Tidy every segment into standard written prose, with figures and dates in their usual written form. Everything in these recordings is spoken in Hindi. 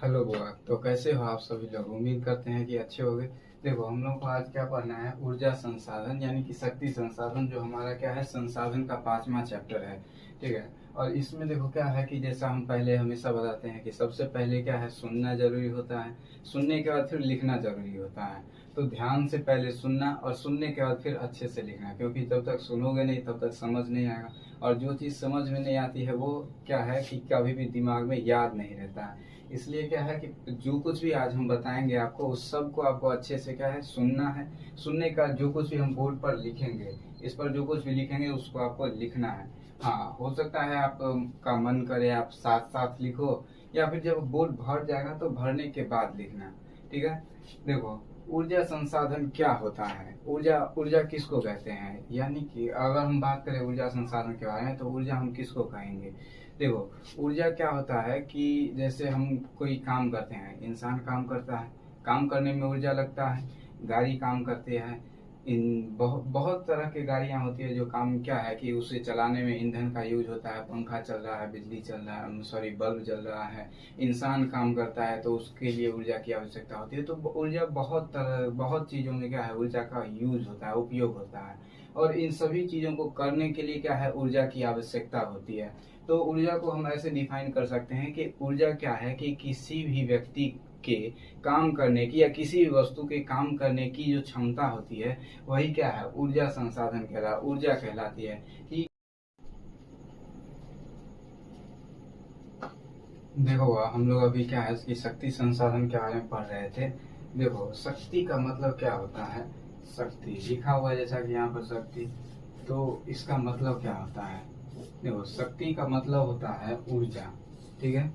हेलो बुआ। तो कैसे हो आप सभी लोग? उम्मीद करते हैं कि अच्छे होंगे। देखो, हम लोग को आज क्या पढ़ना है, ऊर्जा संसाधन यानी कि शक्ति संसाधन, जो हमारा क्या है, संसाधन का 5वां चैप्टर है। ठीक है। और इसमें देखो क्या है कि जैसा हम पहले हमेशा बताते हैं कि सबसे पहले क्या है, सुनना जरूरी होता है। सुनने के बाद फिर लिखना जरूरी होता है। तो ध्यान से पहले सुनना और सुनने के बाद फिर अच्छे से लिखना, क्योंकि जब तक सुनोगे नहीं तब तक समझ नहीं आएगा। और जो चीज़ समझ में नहीं आती है वो क्या है कि कभी भी दिमाग में याद नहीं रहता है। इसलिए क्या है कि जो कुछ भी आज हम बताएंगे आपको, उस सब को आपको अच्छे से क्या है, सुनना है। सुनने का जो कुछ भी हम बोर्ड पर लिखेंगे, इस पर जो कुछ भी लिखेंगे उसको आपको लिखना है। हाँ, हो सकता है आप का मन करे आप साथ साथ लिखो, या फिर जब बोर्ड भर जाएगा तो भरने के बाद लिखना। ठीक है। देखो, ऊर्जा संसाधन क्या होता है, ऊर्जा ऊर्जा किसको कहते हैं, यानी कि अगर हम बात करें ऊर्जा संसाधन के बारे में तो ऊर्जा हम किसको कहेंगे। देखो, ऊर्जा क्या होता है कि जैसे हम कोई काम करते हैं, इंसान काम करता है, काम करने में ऊर्जा लगता है। गाड़ी काम करती है। इन बहुत बहुत तरह की गाड़ियां होती है जो काम क्या है कि उसे चलाने में ईंधन का यूज होता है। पंखा चल रहा है, बिजली चल रहा है, सॉरी बल्ब जल रहा है। इंसान काम करता है तो उसके लिए ऊर्जा की आवश्यकता होती है। तो ऊर्जा बहुत तरह, बहुत चीजों में क्या है, ऊर्जा का यूज होता है, उपयोग होता है। और इन सभी चीजों को करने के लिए क्या है, ऊर्जा की आवश्यकता होती है। तो ऊर्जा को हम ऐसे डिफाइन कर सकते हैं कि ऊर्जा क्या है कि किसी भी व्यक्ति के काम करने की या किसी भी वस्तु के काम करने की जो क्षमता होती है, वही क्या है, ऊर्जा संसाधन ऊर्जा कहलाती है। कि देखो, हम लोग अभी क्या है कि शक्ति संसाधन के बारे में पढ़ रहे थे। देखो, शक्ति का मतलब क्या होता है। शक्ति लिखा हुआ है जैसा कि यहाँ पर शक्ति, तो इसका मतलब क्या होता है। देखो, शक्ति का मतलब होता है ऊर्जा। ठीक है,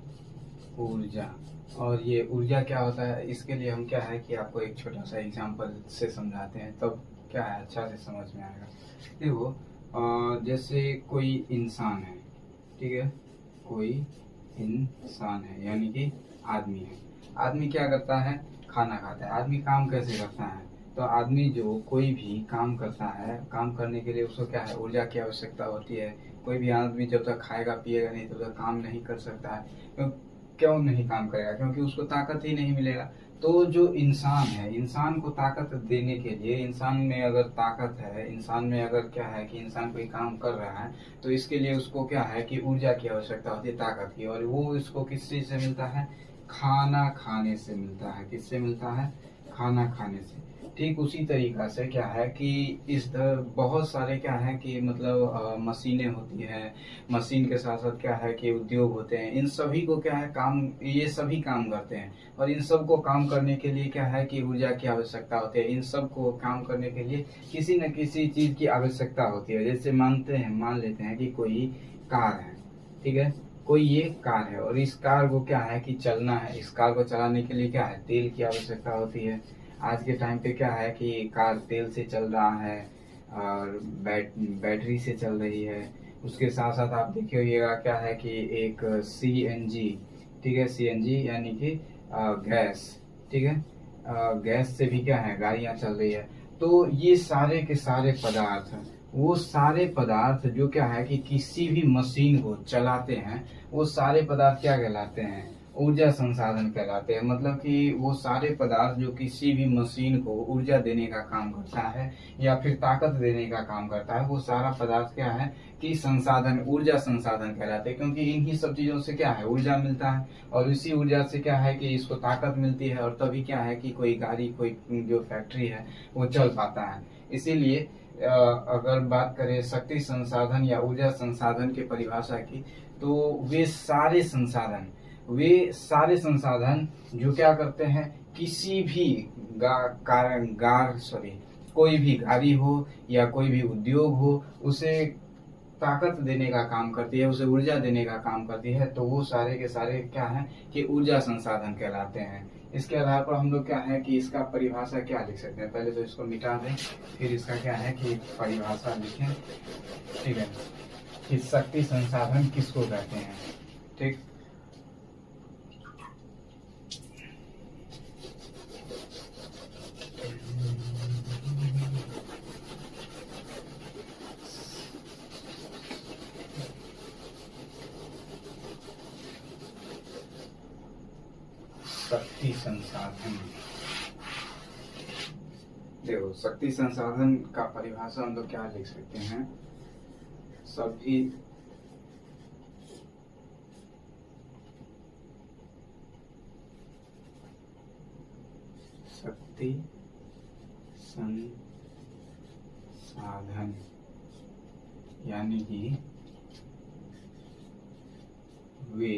ऊर्जा। और ये ऊर्जा क्या होता है, इसके लिए हम क्या है कि आपको एक छोटा सा एग्जांपल से समझाते हैं, तब क्या है अच्छा से समझ में आएगा। देखो, जैसे कोई इंसान है। ठीक है, कोई इंसान है यानी कि आदमी है। आदमी क्या करता है, खाना खाता है। आदमी काम कैसे करता है, तो आदमी जो कोई भी काम करता है, काम करने के लिए उसको क्या है, ऊर्जा की आवश्यकता होती है। कोई भी आदमी जब तक खाएगा पिएगा नहीं तब तक काम नहीं कर सकता है। क्यों नहीं काम करेगा, क्योंकि उसको ताकत ही नहीं मिलेगा। तो जो इंसान है, इंसान को ताकत देने के लिए, इंसान में अगर ताकत है, इंसान में अगर क्या है कि इंसान कोई काम कर रहा है, तो इसके लिए उसको क्या है कि ऊर्जा की आवश्यकता होती है, ताकत की। और वो इसको किस चीज से मिलता है, खाना खाने से मिलता है। किससे मिलता है, खाना खाने से। ठीक उसी तरीका से क्या है कि बहुत सारे क्या है कि मतलब मशीनें होती है। मशीन के साथ साथ क्या है कि उद्योग होते हैं। इन सभी को क्या है, काम, ये सभी काम करते हैं। और इन सब को काम करने के लिए क्या है कि ऊर्जा की आवश्यकता होती है। इन सब को काम करने के लिए किसी न किसी चीज की आवश्यकता होती है। जैसे मान लेते हैं कि कोई कार है। ठीक है, कोई ये कार है और इस कार को क्या है कि चलना है। इस कार को चलाने के लिए क्या है, तेल की आवश्यकता होती है। आज के टाइम पे क्या है कि कार तेल से चल रहा है और बैटरी से चल रही है। उसके साथ साथ आप देखे होइएगा क्या है कि एक सीएनजी। ठीक है, सीएनजी यानी कि गैस। ठीक है, गैस से भी क्या है, गाड़ियां चल रही है। तो ये सारे के सारे पदार्थ, वो सारे पदार्थ जो क्या है कि किसी भी मशीन को चलाते हैं, वो सारे पदार्थ क्या कहलाते हैं, ऊर्जा संसाधन कहलाते हैं। मतलब कि वो सारे पदार्थ जो किसी भी मशीन को ऊर्जा देने का काम करता है या फिर ताकत देने का काम करता है, वो सारा पदार्थ क्या है कि संसाधन, ऊर्जा संसाधन कहलाते हैं। क्योंकि इन्हीं सब चीजों से क्या है, ऊर्जा मिलता है। और इसी ऊर्जा से क्या है कि इसको ताकत मिलती है, और तभी क्या है कि कोई गाड़ी, कोई जो फैक्ट्री है वो चल पाता है। इसीलिए अगर बात करें शक्ति संसाधन या ऊर्जा संसाधन की परिभाषा की, तो वे सारे संसाधन जो क्या करते हैं, किसी भी कोई भी गाड़ी हो या कोई भी उद्योग हो, उसे ताकत देने का काम करती है, उसे ऊर्जा देने का काम करती है। तो वो सारे के सारे क्या है कि ऊर्जा संसाधन कहलाते हैं। इसके आधार पर हम लोग क्या है कि इसका परिभाषा क्या लिख सकते हैं, पहले तो इसको मिटा दें, फिर इसका क्या है कि परिभाषा लिखें। ठीक है, कि शक्ति संसाधन किसको कहते हैं। ठीक। शक्ति संसाधन। देखो शक्ति संसाधन का परिभाषा हम लोग क्या लिख सकते हैं, सभी शक्ति संसाधन यानी कि वे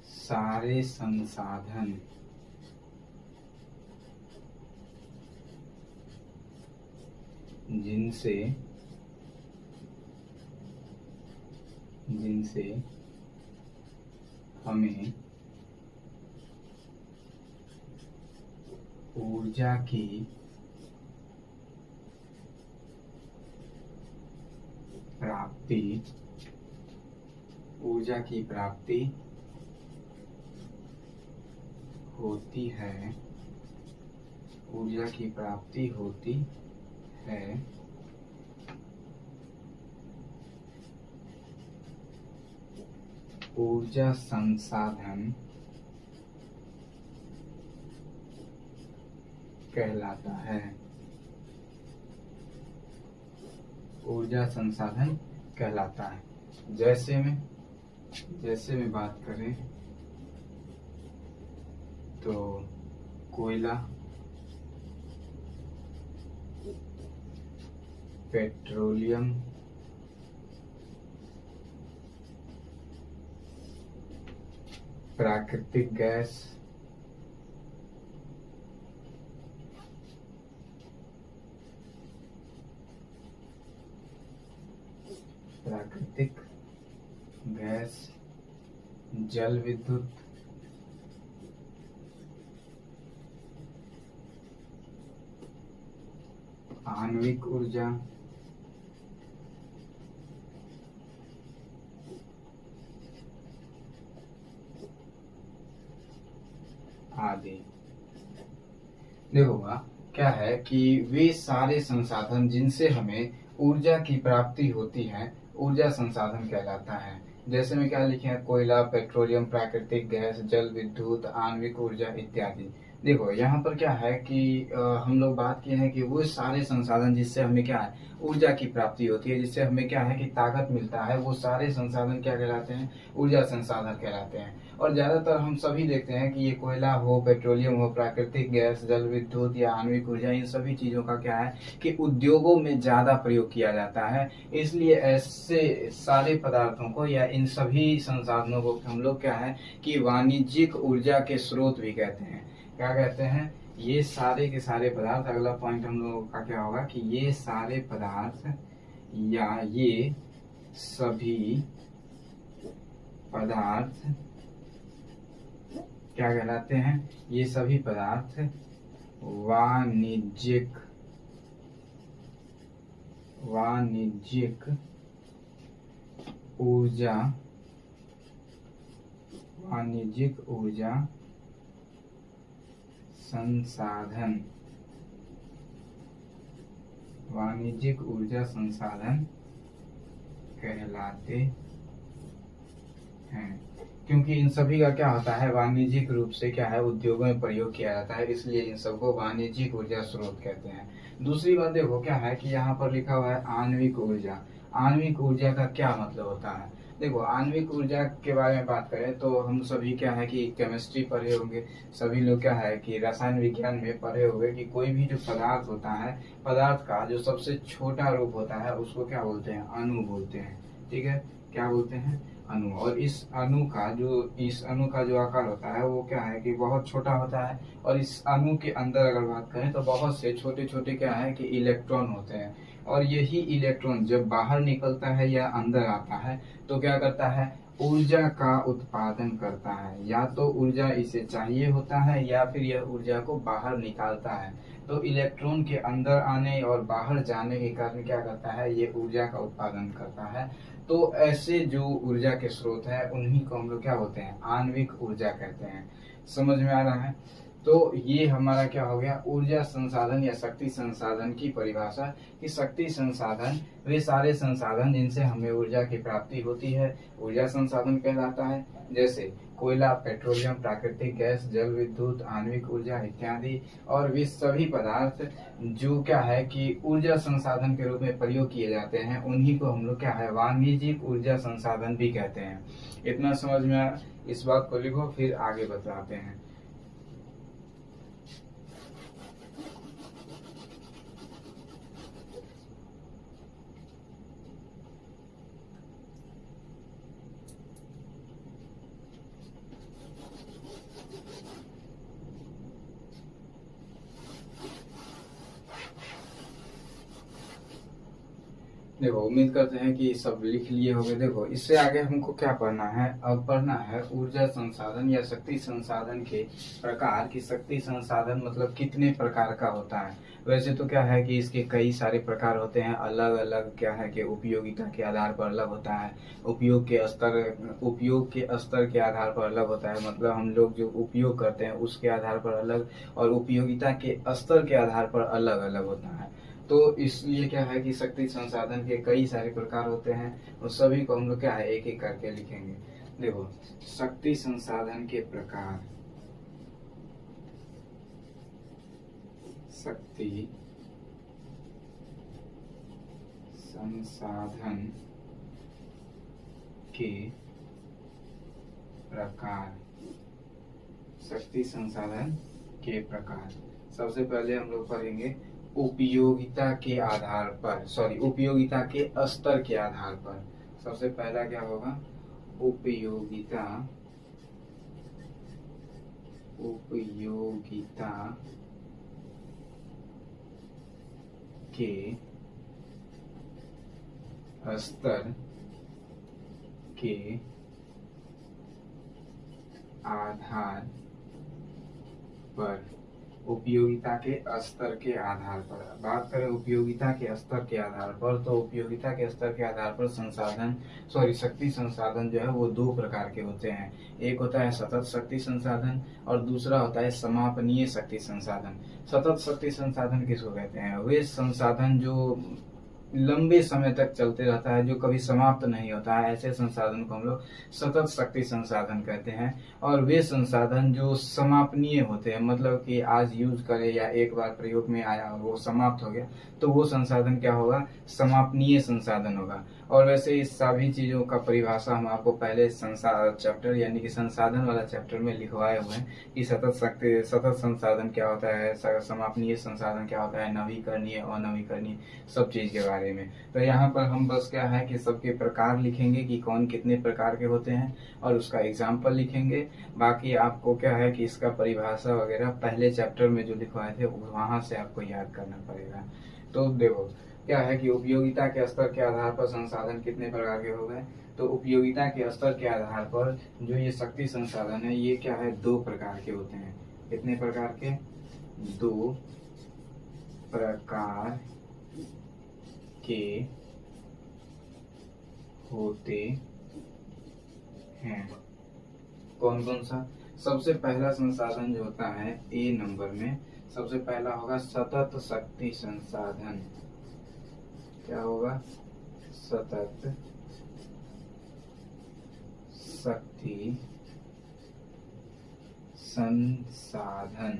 सारे संसाधन जिनसे हमें ऊर्जा की प्राप्ति होती है, ऊर्जा संसाधन कहलाता है। ऊर्जा संसाधन कहलाता है। जैसे में बात करें तो कोयला, पेट्रोलियम, प्राकृतिक गैस, जल विद्युत, आणविक ऊर्जा, आदि। देखो क्या है कि वे सारे संसाधन जिनसे हमें ऊर्जा की प्राप्ति होती है, ऊर्जा संसाधन कहलाता है। जैसे में क्या लिखे हैं, कोयला, पेट्रोलियम, प्राकृतिक गैस, जल विद्युत, आणविक ऊर्जा इत्यादि। देखो यहाँ पर क्या है कि हम लोग बात किए हैं कि वो सारे संसाधन जिससे हमें क्या है ऊर्जा की प्राप्ति होती है, जिससे हमें क्या है कि ताकत मिलता है, वो सारे संसाधन क्या कहलाते हैं, ऊर्जा संसाधन कहलाते हैं। और ज्यादातर हम सभी देखते हैं कि ये कोयला हो, पेट्रोलियम हो, प्राकृतिक गैस, जल विद्युत या आणविक ऊर्जा, इन सभी चीजों का क्या है कि उद्योगों में ज्यादा प्रयोग किया जाता है। इसलिए ऐसे सारे पदार्थों को या इन सभी संसाधनों को हम लोग क्या है कि वाणिज्यिक ऊर्जा के स्रोत भी कहते हैं। क्या कहते हैं, ये सारे के सारे पदार्थ, अगला पॉइंट हम लोगों का क्या होगा कि ये सारे पदार्थ या ये सभी पदार्थ क्या कहलाते हैं, ये सभी पदार्थ वाणिज्यिक ऊर्जा संसाधन कहलाते हैं। क्योंकि इन सभी का क्या होता है, वाणिज्यिक रूप से क्या है उद्योगों में प्रयोग किया जाता है, इसलिए इन सबको वाणिज्यिक ऊर्जा स्रोत कहते हैं। दूसरी बात देखो क्या है कि यहाँ पर लिखा हुआ है आणविक ऊर्जा। आणविक ऊर्जा का क्या मतलब होता है, देखो आणविक ऊर्जा के बारे में बात करें तो हम सभी क्या है कि केमिस्ट्री पढ़े होंगे, सभी लोग क्या है कि रसायन विज्ञान में पढ़े होंगे कि कोई भी जो पदार्थ होता है, पदार्थ का जो सबसे छोटा रूप होता है उसको क्या बोलते हैं, अणु बोलते हैं। ठीक है, क्या बोलते हैं, अणु। और इस अणु का जो आकार होता है वो क्या है कि बहुत छोटा होता है। और इस अणु के अंदर अगर बात करें तो बहुत से छोटे छोटे क्या है कि इलेक्ट्रॉन होते हैं। और यही इलेक्ट्रॉन जब बाहर निकलता है या अंदर आता है तो क्या करता है, ऊर्जा का उत्पादन करता है। या तो ऊर्जा इसे चाहिए होता है या फिर यह ऊर्जा को बाहर निकालता है। तो इलेक्ट्रॉन के अंदर आने और बाहर जाने के कारण क्या करता है, ये ऊर्जा का उत्पादन करता है। तो ऐसे जो ऊर्जा के स्रोत है उन्हीं को हम लोग क्या बोलते हैं, आणविक ऊर्जा कहते हैं। समझ में आ रहा है। तो ये हमारा क्या हो गया, ऊर्जा संसाधन या शक्ति संसाधन की परिभाषा। कि शक्ति संसाधन वे सारे संसाधन जिनसे हमें ऊर्जा की प्राप्ति होती है, ऊर्जा संसाधन कहलाता है। जैसे कोयला, पेट्रोलियम, प्राकृतिक गैस, जल विद्युत, आणविक ऊर्जा इत्यादि। और वे सभी पदार्थ जो क्या है कि ऊर्जा संसाधन के रूप में प्रयोग किए जाते हैं, उन्हीं को हम लोग क्या है, वाणिज्यिक ऊर्जा संसाधन भी कहते हैं। इतना समझ में आया? इस बात को लिखो, फिर आगे बताते हैं। देखो, उम्मीद करते हैं कि सब लिख लिए होंगे। देखो, इससे आगे हमको क्या पढ़ना है, अब पढ़ना है ऊर्जा संसाधन या शक्ति संसाधन के प्रकार। की शक्ति संसाधन मतलब कितने प्रकार का होता है। वैसे तो क्या है कि इसके कई सारे प्रकार होते हैं, अलग अलग क्या है कि उपयोगिता के आधार पर अलग होता है, उपयोग के स्तर के आधार पर अलग होता है। मतलब हम लोग जो उपयोग करते हैं उसके आधार पर अलग, और उपयोगिता के स्तर के आधार पर अलग अलग होता है। तो इसलिए क्या है कि शक्ति संसाधन के कई सारे प्रकार होते हैं, और सभी को हम लोग क्या है एक एक करके लिखेंगे। देखो, शक्ति संसाधन के प्रकार। शक्ति संसाधन के प्रकार। शक्ति संसाधन के प्रकार। सबसे पहले हम लोग पढ़ेंगे उपयोगिता के आधार पर, उपयोगिता के स्तर के आधार पर। सबसे पहला क्या होगा, उपयोगिता के स्तर के आधार पर। उपयोगिता के स्तर के आधार पर बात करें, उपयोगिता के स्तर के आधार पर, तो उपयोगिता के स्तर के आधार पर शक्ति संसाधन जो है वो दो प्रकार के होते हैं। एक होता है सतत शक्ति संसाधन, और दूसरा होता है समापनीय शक्ति संसाधन। सतत शक्ति संसाधन किसको कहते हैं, वे संसाधन जो लंबे समय तक चलते रहता है, जो कभी समाप्त नहीं होता है, ऐसे संसाधन को हम लोग सतत शक्ति संसाधन कहते हैं। और वे संसाधन जो समापनीय होते हैं, मतलब कि आज यूज करें या एक बार प्रयोग में आया और वो समाप्त हो गया, तो वो संसाधन क्या होगा, समापनीय संसाधन होगा। और वैसे इस सभी चीजों का परिभाषा हम आपको पहले चैप्टर यानी कि संसाधन वाला चैप्टर में लिखवाए हुए हैं कि सतत संसाधन क्या होता है, समापनीय संसाधन क्या होता है, नवीकरणीय, अनवीकरणीय, सब चीज के बारे में। तो यहाँ पर हम बस क्या है कि सबके प्रकार लिखेंगे कि कौन कितने प्रकार के होते हैं, और उसका एग्जाम्पल लिखेंगे। बाकी आपको क्या है कि इसका परिभाषा वगैरह पहले चैप्टर में जो लिखवाए थे वहां से आपको याद करना पड़ेगा। तो देखो, क्या है कि उपयोगिता के स्तर के आधार पर संसाधन कितने प्रकार के हो गए। तो उपयोगिता के स्तर के आधार पर जो ये शक्ति संसाधन है, ये क्या है, दो प्रकार के होते हैं। कितने प्रकार के, दो प्रकार के होते हैं। कौन कौन सा, सबसे पहला संसाधन जो होता है ए नंबर में, सबसे पहला होगा सतत शक्ति संसाधन। क्या होगा, सतत शक्ति संसाधन।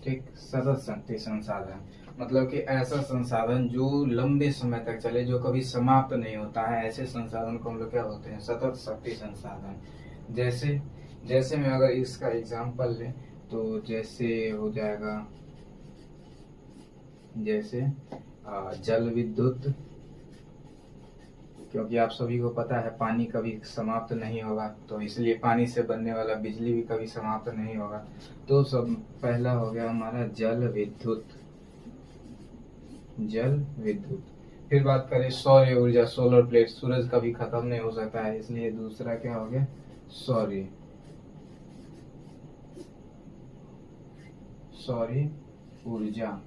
ठीक, सतत शक्ति संसाधन मतलब कि ऐसा संसाधन जो लंबे समय तक चले, जो कभी समाप्त नहीं होता है, ऐसे संसाधन को हम लोग क्या बोलते हैं, सतत शक्ति संसाधन। जैसे मैं अगर इसका एग्जांपल लें तो जैसे हो जाएगा, जैसे जल विद्युत, क्योंकि आप सभी को पता है पानी कभी समाप्त नहीं होगा, तो इसलिए पानी से बनने वाला बिजली भी कभी समाप्त नहीं होगा। तो सब पहला हो गया हमारा जल विद्युत। फिर बात करें सौर ऊर्जा, सोलर प्लेट, सूरज कभी खत्म नहीं हो सकता है, इसलिए दूसरा क्या हो गया, सौर ऊर्जा।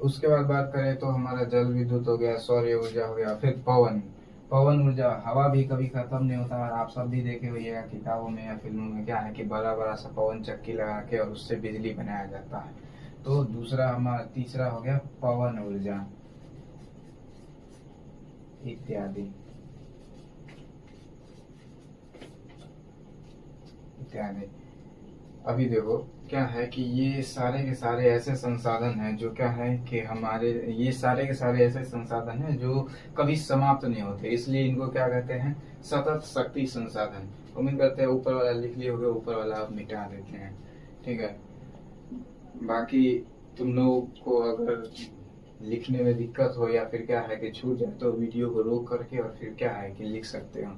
उसके बाद बात करें तो हमारा जल विद्युत हो गया, सौर ऊर्जा हो गया। फिर पवन पवन ऊर्जा, हवा भी कभी खत्म नहीं होता। और आप सब भी देखे होइएगा किताबों में या फिल्मों में, क्या है कि बड़ा बड़ा सा पवन चक्की लगा के और उससे बिजली बनाया जाता है। तो दूसरा हमारा तीसरा हो गया पवन ऊर्जा इत्यादि इत्यादि। अभी देखो क्या है कि ये सारे के सारे ऐसे संसाधन हैं जो क्या है कि हमारे, ये सारे के सारे ऐसे संसाधन हैं जो कभी समाप्त नहीं होते, इसलिए इनको क्या कहते हैं, सतत शक्ति संसाधन। उम्मीद करते हैं ऊपर वाला लिख लिए होगे, ऊपर वाला आप मिटा देते हैं, ठीक है। बाकी तुम लोग को अगर लिखने में दिक्कत हो या फिर क्या है कि छूट जाए तो वीडियो को रोक करके और फिर क्या है कि लिख सकते हो।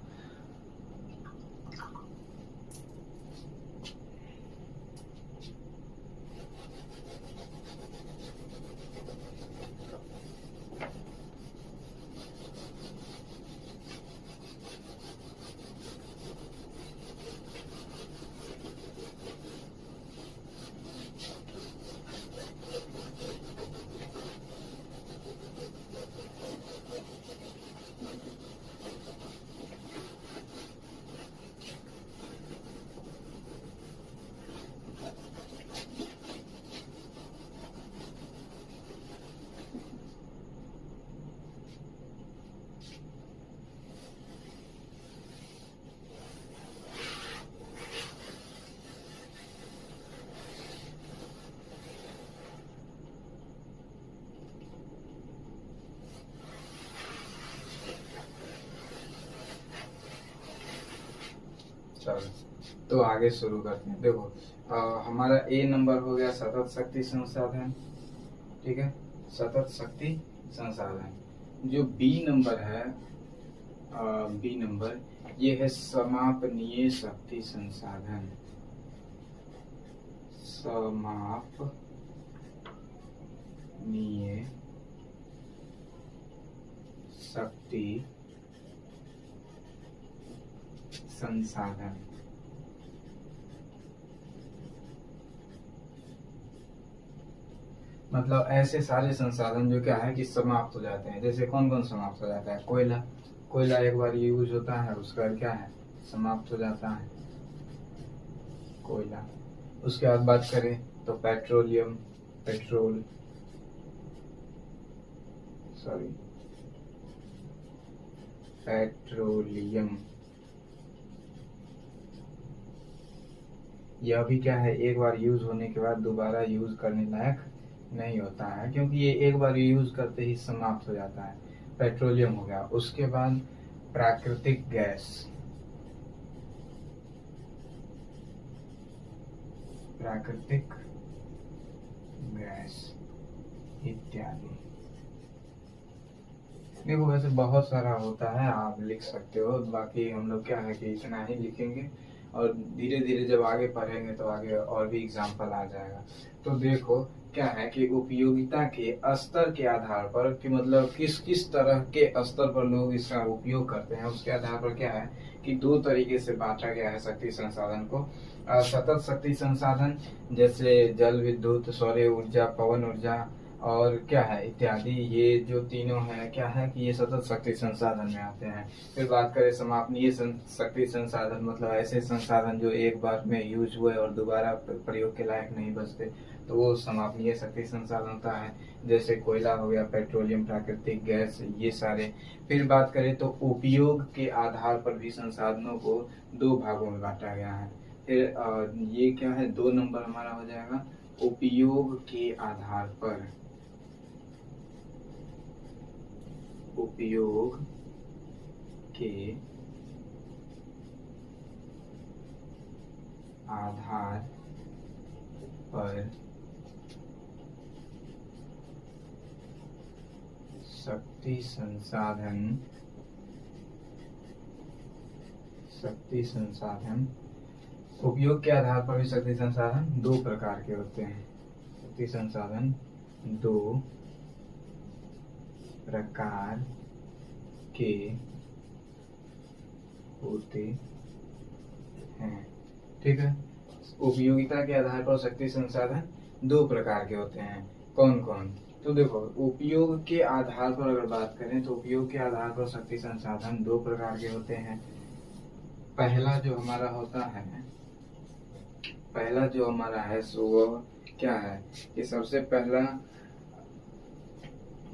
चलो तो आगे शुरू करते हैं। देखो हमारा ए नंबर हो गया सतत शक्ति संसाधन, ठीक है, सतत शक्ति संसाधन। जो बी नंबर है, बी नंबर ये है समापनीय शक्ति संसाधन, समापनीय शक्ति संसाधन। मतलब ऐसे सारे संसाधन जो क्या है कि समाप्त हो जाते हैं। जैसे कौन कौन समाप्त हो जाता है, कोयला, कोयला एक बार यूज होता है उसका क्या है, समाप्त हो जाता है कोयला। उसके बाद बात करें तो पेट्रोलियम, पेट्रोल, सॉरी पेट्रोलियम, यह भी क्या है, एक बार यूज होने के बाद दोबारा यूज करने लायक नहीं होता है, क्योंकि ये एक बार यूज करते ही समाप्त हो जाता है। पेट्रोलियम हो गया। उसके बाद प्राकृतिक गैस, प्राकृतिक गैस इत्यादि। देखो वैसे बहुत सारा होता है, आप लिख सकते हो। बाकी हम लोग क्या है कि इतना ही लिखेंगे और धीरे धीरे जब आगे पढ़ेंगे तो आगे और भी एग्जाम्पल आ जाएगा। तो देखो क्या है कि उपयोगिता के स्तर के आधार पर, कि मतलब किस किस तरह के स्तर पर लोग इसका उपयोग करते हैं, उसके आधार पर क्या है कि दो तरीके से बांटा गया है शक्ति संसाधन को। सतत शक्ति संसाधन जैसे जल विद्युत, सौर ऊर्जा, पवन ऊर्जा और क्या है इत्यादि, ये जो तीनों है क्या है कि ये सतत शक्ति संसाधन में आते हैं। फिर बात करें समापनीय शक्ति संसाधन, मतलब ऐसे संसाधन जो एक बार में यूज हुए और दोबारा प्रयोग के लायक नहीं बचते, तो वो समापनीय शक्ति संसाधन होता है। जैसे कोयला हो गया, पेट्रोलियम, प्राकृतिक गैस, ये सारे। फिर बात करें तो उपयोग के आधार पर भी संसाधनों को दो भागों में बांटा गया है। फिर ये क्या है, दो नंबर हमारा हो जाएगा उपयोग के आधार पर, उपयोग के आधार पर शक्ति संसाधन, शक्ति संसाधन, उपयोग के आधार पर भी शक्ति संसाधन दो प्रकार के होते हैं। शक्ति संसाधन दो प्रकार के होते हैं, ठीक है। उपयोगिता के आधार पर शक्ति संसाधन दो प्रकार के होते हैं। कौन कौन, तो देखो, उपयोग के आधार पर अगर बात करें तो उपयोग के आधार पर शक्ति संसाधन दो प्रकार के होते हैं। पहला जो हमारा होता है, पहला जो हमारा है सो वो क्या है कि सबसे पहला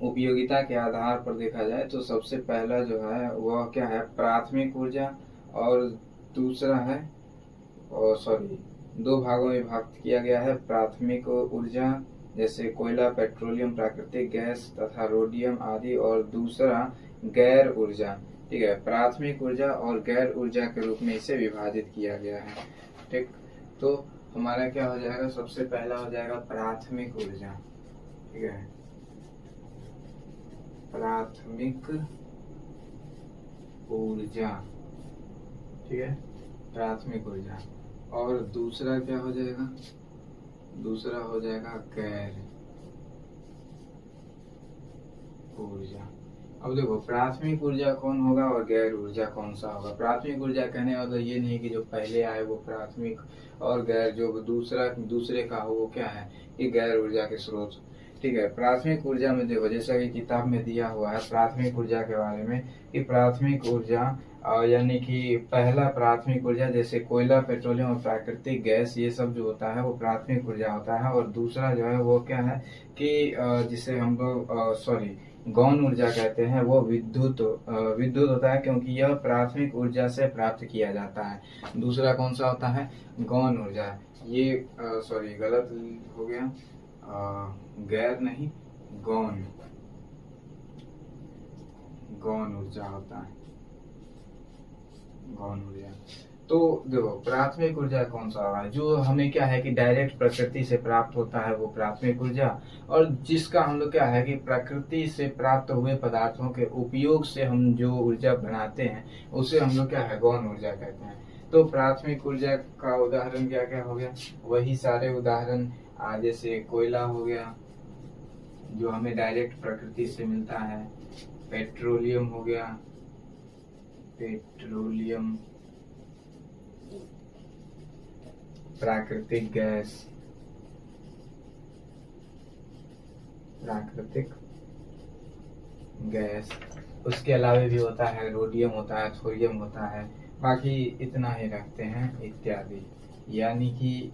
उपयोगिता के आधार पर देखा जाए तो सबसे पहला जो है वह क्या है, प्राथमिक ऊर्जा, और दूसरा है, और सॉरी, दो भागों में विभाजित किया गया है। प्राथमिक ऊर्जा जैसे कोयला, पेट्रोलियम, प्राकृतिक गैस तथा रोडियम आदि, और दूसरा गैर ऊर्जा। ठीक है, प्राथमिक ऊर्जा और गैर ऊर्जा के रूप में इसे विभाजित किया गया है। ठीक, तो हमारा क्या हो जाएगा, सबसे पहला हो जाएगा प्राथमिक ऊर्जा। ठीक है, प्राथमिक ऊर्जा। ठीक है, प्राथमिक ऊर्जा। और दूसरा क्या हो जाएगा, दूसरा हो जाएगा गैर ऊर्जा। अब देखो, प्राथमिक ऊर्जा कौन होगा और गैर ऊर्जा कौन सा होगा। प्राथमिक ऊर्जा कहने का मतलब ये नहीं कि जो पहले आए वो प्राथमिक, और गैर जो दूसरे का हो वो क्या है, कि गैर ऊर्जा के स्रोत। ठीक है, प्राथमिक ऊर्जा में देखो, जैसा कि किताब में दिया हुआ है प्राथमिक ऊर्जा के बारे में, कि प्राथमिक ऊर्जा यानी कि पहला प्राथमिक ऊर्जा जैसे कोयला, पेट्रोलियम और प्राकृतिक गैस, ये सब जो होता है वो प्राथमिक ऊर्जा होता है। और दूसरा जो है वो क्या है कि जिसे हम लोग सॉरी गौण ऊर्जा कहते हैं, वो विद्युत होता है, क्योंकि यह प्राथमिक ऊर्जा से प्राप्त किया जाता है। दूसरा कौन सा होता है, गौण ऊर्जा। ये सॉरी गलत हो गया, गैर नहीं, गौण ऊर्जा होता है, गौण ऊर्जा। तो देखो, प्राथमिक ऊर्जा कौन सा होगा, जो हमें क्या है कि डायरेक्ट प्रकृति से प्राप्त होता है वो प्राथमिक ऊर्जा, और जिसका हम लोग क्या है कि प्रकृति से प्राप्त हुए पदार्थों के उपयोग से हम जो ऊर्जा बनाते हैं उसे हम लोग क्या है, गौण ऊर्जा कहते हैं। तो प्राथमिक ऊर्जा का उदाहरण क्या क्या हो गया, वही सारे उदाहरण, जैसे कोयला हो गया जो हमें डायरेक्ट प्रकृति से मिलता है, पेट्रोलियम हो गया, पेट्रोलियम, प्राकृतिक गैस, उसके अलावा भी होता है रोडियम होता है, थोरियम होता है, बाकी इतना ही रखते हैं इत्यादि। यानी कि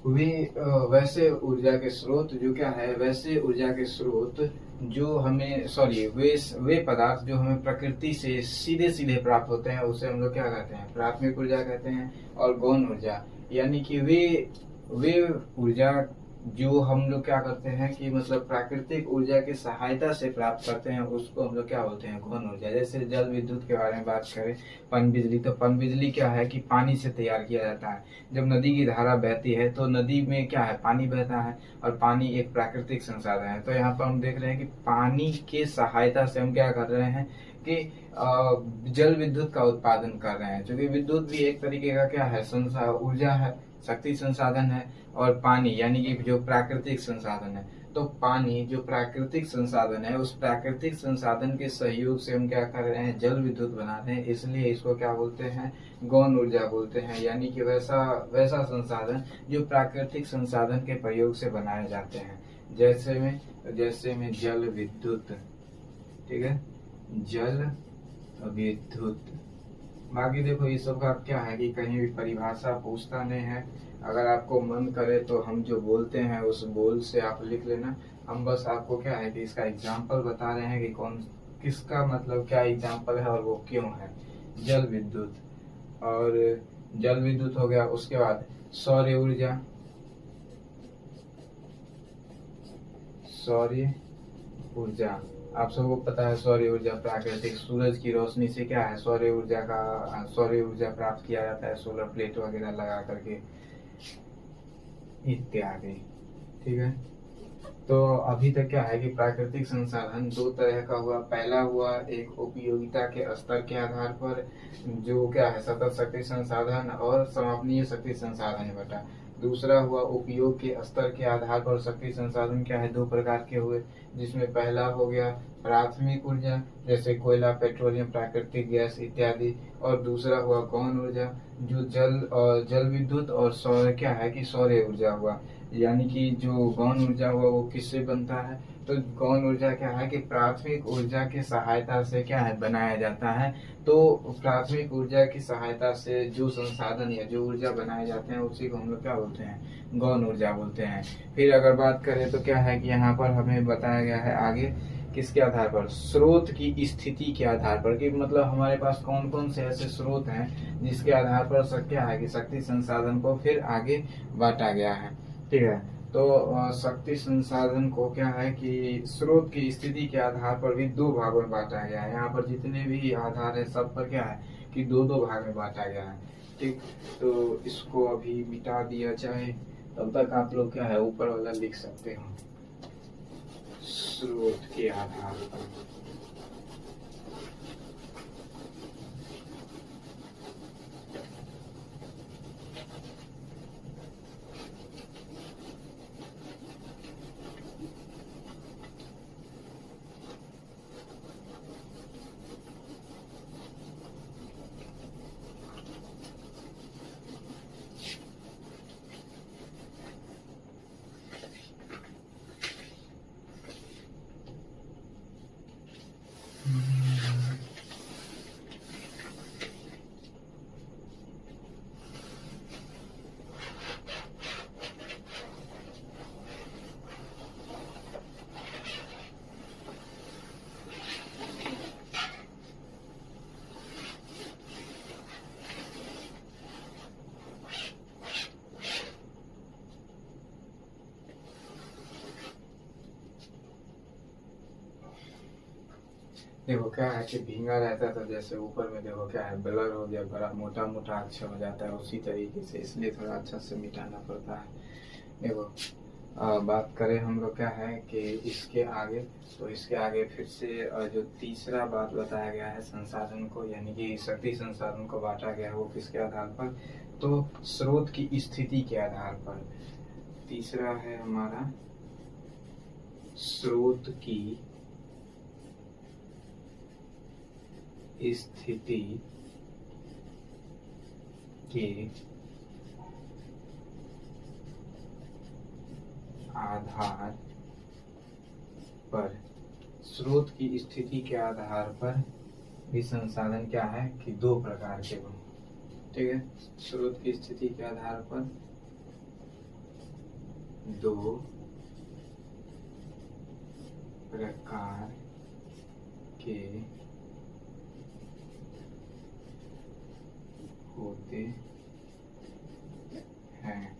वैसे ऊर्जा के स्रोत जो क्या है, वैसे ऊर्जा के स्रोत जो हमें वे पदार्थ जो हमें प्रकृति से सीधे सीधे प्राप्त होते हैं उसे हम लोग क्या कहते हैं, प्राथमिक ऊर्जा कहते हैं। और गौण ऊर्जा यानी कि वे ऊर्जा जो हम लोग क्या करते हैं कि मतलब प्राकृतिक ऊर्जा की सहायता से प्राप्त करते हैं, उसको हम लोग क्या बोलते हैं, गौण ऊर्जा। जैसे जल विद्युत के बारे में बात करें, पनबिजली, तो पनबिजली क्या है कि पानी से तैयार किया जाता है। जब नदी की धारा बहती है तो नदी में क्या है, पानी बहता है, और पानी एक प्राकृतिक संसाधन है। तो यहाँ पर हम देख रहे हैं कि पानी के सहायता से हम क्या कर रहे हैं कि जल विद्युत का उत्पादन कर रहे हैं, क्योंकि विद्युत भी एक तरीके का क्या है, ऊर्जा है, शक्ति संसाधन है। और पानी यानी कि जो प्राकृतिक संसाधन है, तो पानी जो प्राकृतिक संसाधन है, उस प्राकृतिक संसाधन के सहयोग से हम क्या कर रहे हैं, जल विद्युत बना रहे हैं, इसलिए इसको क्या बोलते हैं, गौण ऊर्जा बोलते हैं। यानी कि वैसा संसाधन जो प्राकृतिक संसाधन के प्रयोग से बनाए जाते हैं, जैसे में जल विद्युत। ठीक है, जल विद्युत। बाकी देखो, ये सब का क्या है कि कहीं भी परिभाषा पूछता नहीं है, अगर आपको मन करे तो हम जो बोलते हैं उस बोल से आप लिख लेना। हम बस आपको क्या है कि इसका एग्जाम्पल बता रहे हैं कि किसका मतलब क्या एग्जाम्पल है और वो क्यों है। जल विद्युत, और जल विद्युत हो गया, उसके बाद सौर ऊर्जा, आप सबको पता है सौर ऊर्जा प्राकृतिक सूरज की रोशनी से क्या है, सौर ऊर्जा प्राप्त किया जाता है, सोलर प्लेट वगैरह लगा करके इत्यादि। ठीक है, तो अभी तक क्या है कि प्राकृतिक संसाधन दो तरह का हुआ। पहला हुआ एक उपयोगिता के स्तर के आधार पर, जो क्या है सतत शक्ति संसाधन और समापनीय शक्ति संसाधन बटा। दूसरा हुआ उपयोग के स्तर के आधार पर शक्ति संसाधन क्या है, दो प्रकार के हुए, जिसमें पहला हो गया प्राथमिक ऊर्जा जैसे कोयला, पेट्रोलियम, प्राकृतिक गैस इत्यादि, और दूसरा हुआ गौण ऊर्जा जो जल विद्युत और सौर क्या है कि सौर ऊर्जा हुआ। यानी कि जो गौण ऊर्जा हुआ वो किससे बनता है? तो गौण ऊर्जा क्या है कि प्राथमिक ऊर्जा की सहायता से क्या है बनाया जाता है। तो प्राथमिक ऊर्जा की सहायता से जो संसाधन या जो ऊर्जा बनाए जाते हैं उसी को हम लोग क्या बोलते हैं? गौण ऊर्जा बोलते हैं। फिर अगर बात करें तो क्या है कि यहाँ पर हमें बताया गया है आगे किसके आधार पर? स्रोत की स्थिति के आधार पर, कि मतलब हमारे पास कौन कौन से ऐसे स्रोत हैं जिसके आधार पर क्या है कि शक्ति संसाधन को फिर आगे बांटा गया है। ठीक है, तो शक्ति संसाधन को क्या है कि स्रोत की स्थिति के आधार पर भी दो भागों में बांटा गया है। यहाँ पर जितने भी आधार है सब पर क्या है कि दो दो भाग में बांटा गया है। ठीक, तो इसको अभी मिटा दिया जाए, तब तक आप लोग क्या है ऊपर वाला लिख सकते हो स्रोत के आधार पर। देखो क्या है कि भींगा रहता था, जैसे ऊपर में देखो क्या है ब्लर हो गया, बड़ा मोटा मोटा अक्षर हो जाता है उसी तरीके से, इसलिए थोड़ा अच्छा से मिटाना पड़ता है। देखो बात करें हम लोग क्या है कि इसके आगे, तो इसके आगे फिर से जो तीसरा बात बताया गया है संसाधन को, यानी कि शक्ति संसाधन को बांटा गया है वो किसके आधार पर? तो स्रोत की स्थिति के आधार पर। तीसरा है हमारा स्रोत की स्थिति के आधार पर। स्रोत की स्थिति के आधार पर भी संसाधन क्या है कि दो प्रकार के हों। ठीक है, स्रोत की स्थिति के आधार पर दो प्रकार के होते हैं।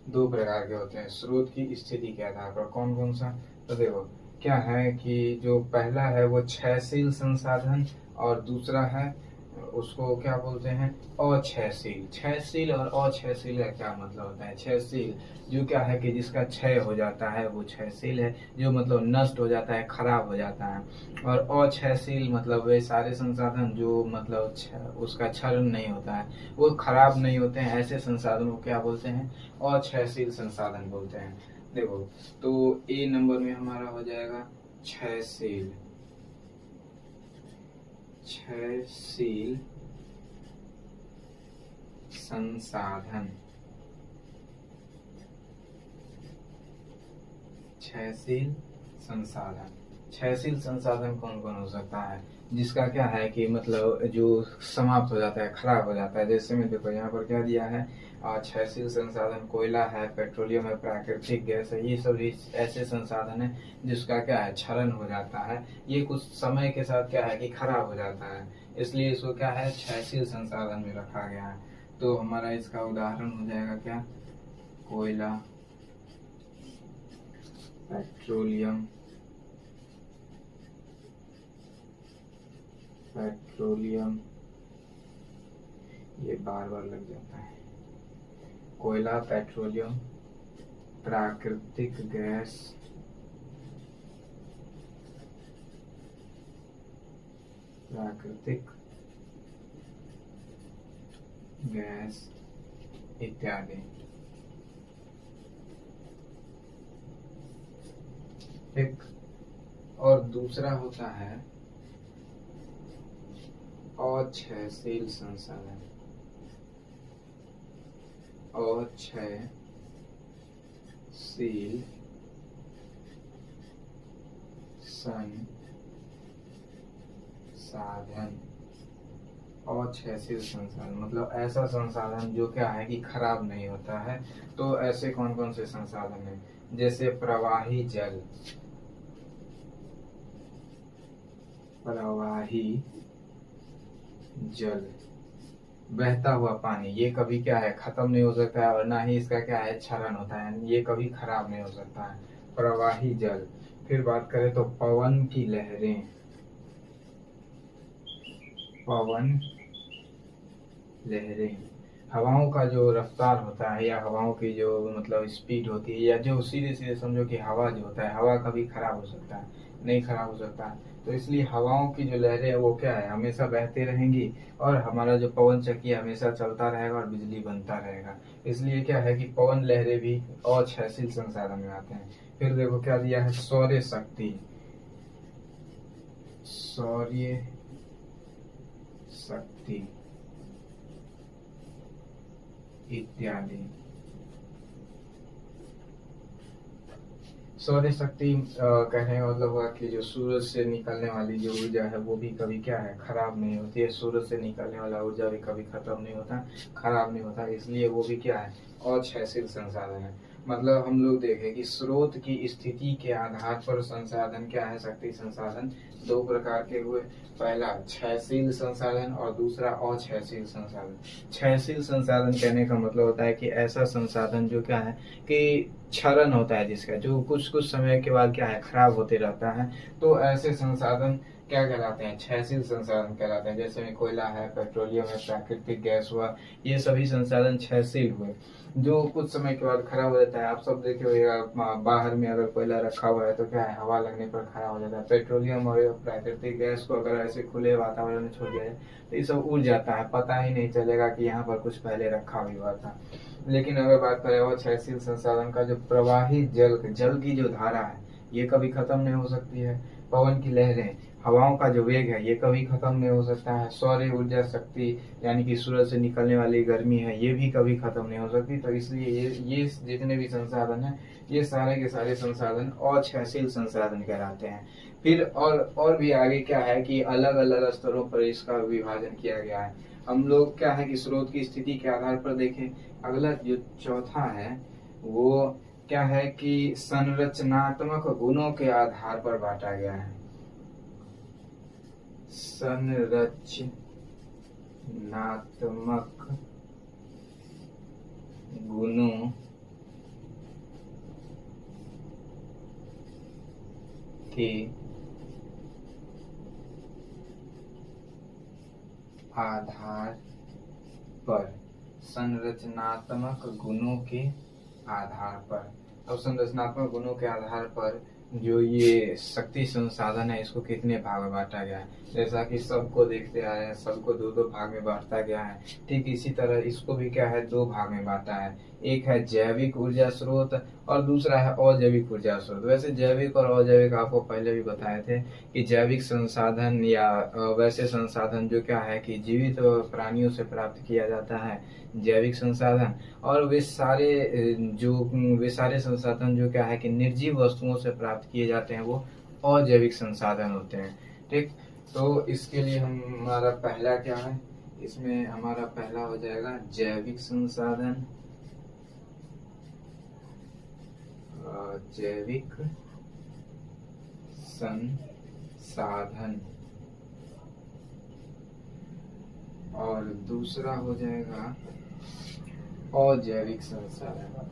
दो प्रकार के होते हैं स्रोत की स्थिति के आधार पर। कौन कौन सा? तो देखो क्या है कि जो पहला है वो क्षयशील संसाधन, और दूसरा है उसको क्या बोलते हैं? अक्षयशील। क्षयशील और अक्षयशील का क्या मतलब होता है? क्षयशील जो क्या है कि जिसका क्षय हो जाता है वो क्षयशील है, जो मतलब नष्ट हो जाता है, खराब हो जाता है। और अक्षयशील मतलब वे सारे संसाधन जो मतलब उसका क्षरण नहीं होता है, वो खराब नहीं होते हैं, ऐसे संसाधनों को क्या बोलते हैं? अक्षयशील संसाधन बोलते हैं। देखो तो ए नंबर में हमारा हो जाएगा क्षयशील। क्षयशील संसाधन। क्षयशील संसाधन। क्षयशील संसाधन कौन कौन हो सकता है? जिसका क्या है कि मतलब जो समाप्त हो जाता है, खराब हो जाता है। जैसे में देखो यहाँ पर क्या दिया है, क्षयशील संसाधन कोयला है, पेट्रोलियम है, प्राकृतिक गैस है, ये सब ऐसे संसाधन है जिसका क्या है क्षरण हो जाता है। ये कुछ समय के साथ क्या है कि खराब हो जाता है, इसलिए इसको क्या है क्षयशील संसाधन में रखा गया है। तो हमारा इसका उदाहरण हो जाएगा क्या? कोयला, पेट्रोलियम, ये बार बार लग जाता है। कोयला, पेट्रोलियम, प्राकृतिक गैस, इत्यादि। ठीक, और दूसरा होता है अक्षयशील संसाधन। अक्षयशील क्षयशील संसाधन। अक्षयशील संसाधन मतलब ऐसा संसाधन जो क्या है कि खराब नहीं होता है। तो ऐसे कौन कौन से संसाधन हैं? जैसे प्रवाही जल, बहता हुआ पानी, ये कभी क्या है खत्म नहीं हो सकता है और ना ही इसका क्या है क्षरण होता है, ये कभी खराब नहीं हो सकता है, प्रवाही जल। फिर बात करें तो पवन की लहरें, पवन लहरें, हवाओं का जो रफ्तार होता है या हवाओं की जो मतलब स्पीड होती है, या जो सीधे सीधे समझो कि हवा जो होता है, हवा कभी खराब हो सकता है, नहीं खराब हो सकता है। तो इसलिए हवाओं की जो लहरें है वो क्या है हमेशा बहती रहेंगी और हमारा जो पवन चक्की हमेशा चलता रहेगा और बिजली बनता रहेगा। इसलिए क्या है कि पवन लहरें भी अक्षयशील संसाधन में आते हैं। फिर देखो क्या दिया है, सौर्य शक्ति, सौर्य शक्ति इत्यादि। सौर्य शक्ति कहने का मतलब हुआ कि जो सूरज से निकलने वाली जो ऊर्जा है वो भी कभी क्या है खराब नहीं होती है। सूरज से निकलने वाला ऊर्जा भी कभी खत्म नहीं होता, खराब नहीं होता, इसलिए वो भी क्या है अक्षयशील संसाधन है। मतलब हम लोग देखें कि स्रोत की स्थिति के आधार पर संसाधन क्या है, शक्ति संसाधन दो प्रकार के हुए। पहला क्षयशील संसाधन और दूसरा अक्षयशील संसाधन। क्षयशील संसाधन कहने का मतलब होता है कि ऐसा संसाधन जो क्या है कि क्षरण होता है, जिसका जो कुछ कुछ समय के बाद क्या है खराब होते रहता है। तो ऐसे संसाधन क्या कहलाते हैं, क्षयशील संसाधन कहलाते हैं। जैसे में कोयला है, पेट्रोलियम है, प्राकृतिक गैस हुआ, ये सभी संसाधन क्षयशील हुए जो कुछ समय के बाद खराब हो जाता है। आप सब देखे होगा बाहर में अगर कोयला रखा हुआ है तो क्या है हवा लगने पर खराब हो जाता है। पेट्रोलियम और प्राकृतिक गैस को अगर ऐसे खुले वातावरण में छोड़ दिया जाए तो ये सब उड़ जाता है, पता ही नहीं चलेगा कि यहाँ पर कुछ पहले रखा भी हुआ था। लेकिन अगर बात करें और क्षयशील संसाधन का, जो प्रवाही जल की जो धारा है ये कभी खत्म नहीं हो सकती है। पवन की लहरें, हवाओं का जो वेग है ये कभी खत्म नहीं हो सकता है। सौर्य ऊर्जा शक्ति यानी कि सूरज से निकलने वाली गर्मी है ये भी कभी खत्म नहीं हो सकती। तो इसलिए ये जितने भी संसाधन है ये सारे के सारे संसाधन अक्षयशील संसाधन कहलाते हैं। फिर और भी आगे क्या है कि अलग अलग स्तरों पर इसका विभाजन किया गया है। हम लोग क्या है कि स्रोत की स्थिति के आधार पर देखें। अगला जो चौथा है वो क्या है कि संरचनात्मक गुणों के आधार पर बांटा गया है। संरचनात्मक गुणों के आधार पर, संरचनात्मक गुणों के आधार पर। अब संरचनात्मक गुणों के आधार पर जो ये शक्ति संसाधन है इसको कितने भाग में बांटा गया है। जैसा कि सबको देखते आ रहे हैं, सबको दो दो भाग में बांटा गया है, ठीक इसी तरह इसको भी क्या है दो भाग में बांटा है। एक है जैविक ऊर्जा स्रोत और दूसरा है अजैविक ऊर्जा स्रोत। वैसे जैविक और अजैविक आपको पहले भी बताए थे कि जैविक संसाधन या वैसे संसाधन जो क्या है कि जीवित प्राणियों से प्राप्त किया जाता है जैविक संसाधन, और वे सारे संसाधन जो क्या है कि निर्जीव वस्तुओं से प्राप्त किए जाते हैं वो अजैविक संसाधन होते हैं। ठीक, तो इसके लिए हमारा पहला क्या है, इसमें हमारा पहला हो जाएगा जैविक संसाधन। जैविक संसाधन और दूसरा हो जाएगा अजैविक संसाधन।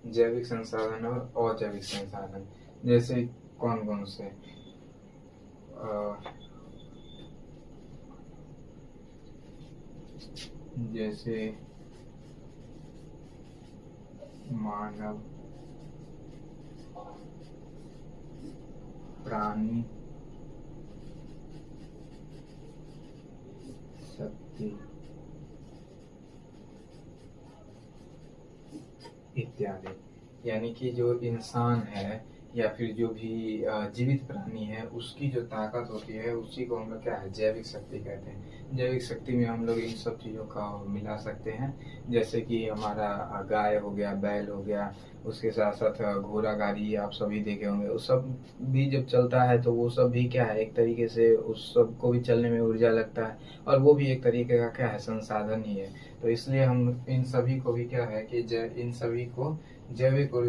जैविक संसाधन और अजैविक संसाधन जैसे कौन कौन से, जैसे मानव, प्राणी शक्ति इत्यादि। यानी कि जो इंसान है या फिर जो भी जीवित प्राणी है उसकी जो ताकत होती है उसी को हम लोग क्या है जैविक शक्ति कहते हैं। जैविक शक्ति में हम लोग इन सब चीज़ों का मिला सकते हैं, जैसे कि हमारा गाय हो गया, बैल हो गया, उसके साथ साथ घोड़ा गाड़ी आप सभी देखे होंगे। उस सब भी जब चलता है तो वो सब भी क्या है एक तरीके से उस सब को भी चलने में ऊर्जा लगता है, और वो भी एक तरीके का क्या है संसाधन ही है। तो इसलिए हम इन सभी को भी क्या है कि इन सभी को जैविक और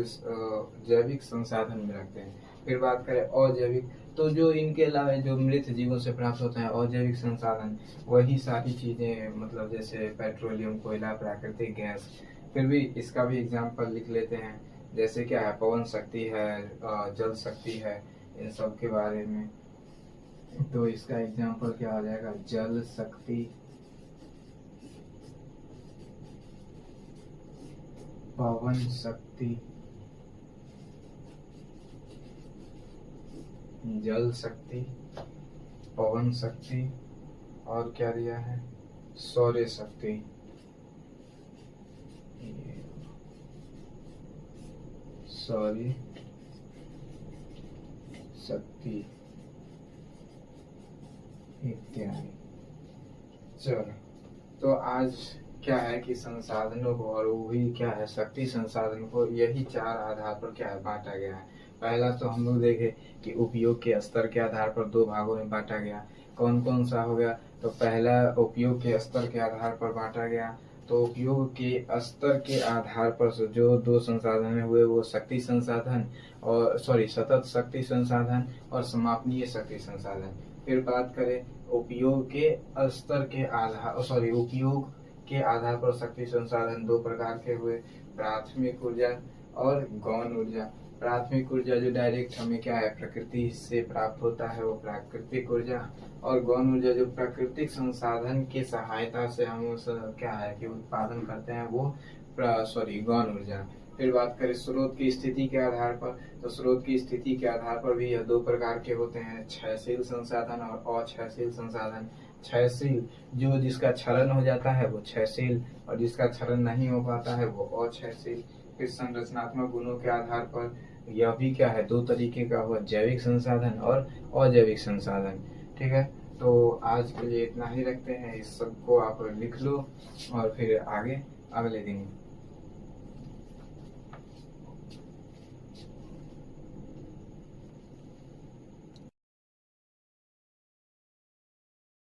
जैविक संसाधन में रखते हैं। फिर बात करें अजैविक, तो जो इनके अलावा जो मृत जीवों से प्राप्त होता है अजैविक संसाधन, वही सारी चीजें मतलब जैसे पेट्रोलियम, कोयला, प्राकृतिक गैस। फिर भी इसका भी एग्जाम्पल लिख लेते हैं, जैसे क्या है पवन शक्ति है, जल शक्ति है, इन सब के बारे में। तो इसका एग्जाम्पल क्या हो जाएगा, जल शक्ति, पवन शक्ति, जल शक्ति, पवन शक्ति, और क्या दिया है सौर्य शक्ति। सौर्य शक्ति इत्यादि। चलो, तो आज क्या है कि संसाधनों को, और वो भी क्या है शक्ति संसाधनों को, यही चार आधार पर क्या है बांटा गया है। पहला तो हम लोग देखे कि उपयोग के स्तर के आधार पर दो भागों में बांटा गया। कौन कौन सा हो गया, तो पहला उपयोग के स्तर के आधार पर बांटा गया। तो उपयोग के स्तर के आधार पर जो दो संसाधन हुए वो शक्ति संसाधन और सतत शक्ति संसाधन और समापनीय शक्ति संसाधन। फिर बात करें उपयोग के स्तर के आधार उपयोग के आधार पर शक्ति संसाधन दो प्रकार के हुए, प्राथमिक ऊर्जा और गौण ऊर्जा। प्राथमिक ऊर्जा जो डायरेक्ट हमें क्या है प्रकृति से प्राप्त होता है वो प्राकृतिक ऊर्जा, और गौण ऊर्जा जो प्राकृतिक संसाधन की सहायता से हम क्या है कि उत्पादन करते हैं वो गौण ऊर्जा। फिर बात करें स्रोत की स्थिति के आधार पर, तो स्रोत की स्थिति के आधार पर भी यह दो प्रकार के होते हैं, क्षयशील संसाधन और अक्षयशील संसाधन। क्षयशील जो जिसका क्षरण हो जाता है वो क्षयशील, और जिसका क्षरण नहीं हो पाता है वो अक्षयशील। फिर संरचनात्मक गुणों के आधार पर यह भी क्या है दो तरीके का हुआ, जैविक संसाधन और अजैविक संसाधन। ठीक है, तो आज के लिए इतना ही रखते हैं, इस सब को आप लिख लो और फिर आगे अगले दिन